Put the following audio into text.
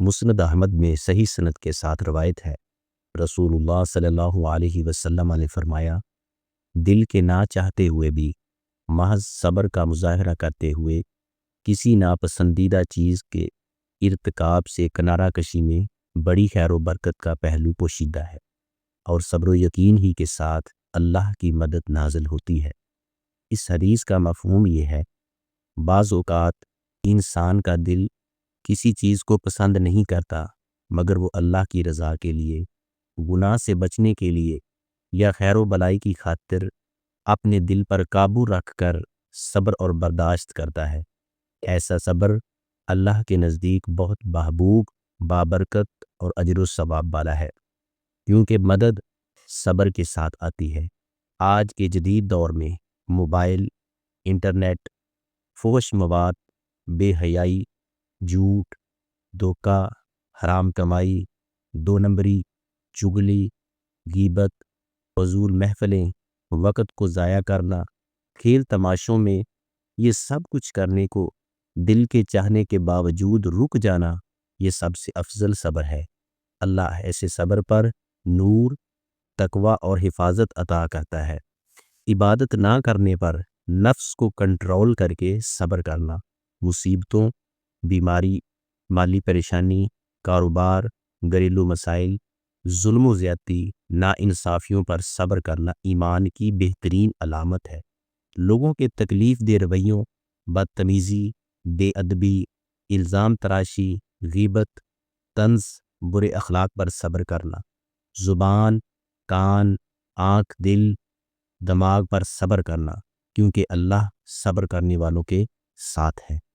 مسند احمد میں صحیح سند کے ساتھ روایت ہے، رسول اللہ صلی اللہ علیہ وسلم نے فرمایا، دل کے نہ چاہتے ہوئے بھی محض صبر کا مظاہرہ کرتے ہوئے کسی ناپسندیدہ چیز کے ارتکاب سے کنارہ کشی میں بڑی خیر و برکت کا پہلو پوشیدہ ہے، اور صبر و یقین ہی کے ساتھ اللہ کی مدد نازل ہوتی ہے۔ اس حدیث کا مفہوم یہ ہے، بعض اوقات انسان کا دل کسی چیز کو پسند نہیں کرتا، مگر وہ اللہ کی رضا کے لیے، گناہ سے بچنے کے لیے یا خیر و بلائی کی خاطر اپنے دل پر قابو رکھ کر صبر اور برداشت کرتا ہے۔ ایسا صبر اللہ کے نزدیک بہت محبوب، بابرکت اور اجر و ثواب والا ہے، کیونکہ مدد صبر کے ساتھ آتی ہے۔ آج کے جدید دور میں موبائل، انٹرنیٹ، فحش مواد، بے حیائی، جھوٹ، دھوکہ، حرام کمائی، دو نمبری، چغلی، غیبت، فضول محفلیں، وقت کو ضائع کرنا، کھیل تماشوں میں یہ سب کچھ کرنے کو دل کے چاہنے کے باوجود رک جانا، یہ سب سے افضل صبر ہے۔ اللہ ایسے صبر پر نور، تقوی اور حفاظت عطا کرتا ہے۔ عبادت نہ کرنے پر نفس کو کنٹرول کر کے صبر کرنا، مصیبتوں، بیماری، مالی پریشانی، کاروبار، گھریلو مسائل، ظلم و زیادتی، ناانصافیوں پر صبر کرنا ایمان کی بہترین علامت ہے۔ لوگوں کے تکلیف دہ رویوں، بدتمیزی، بے ادبی، الزام تراشی، غیبت، طنز، برے اخلاق پر صبر کرنا، زبان، کان، آنکھ، دل، دماغ پر صبر کرنا، کیونکہ اللہ صبر کرنے والوں کے ساتھ ہے۔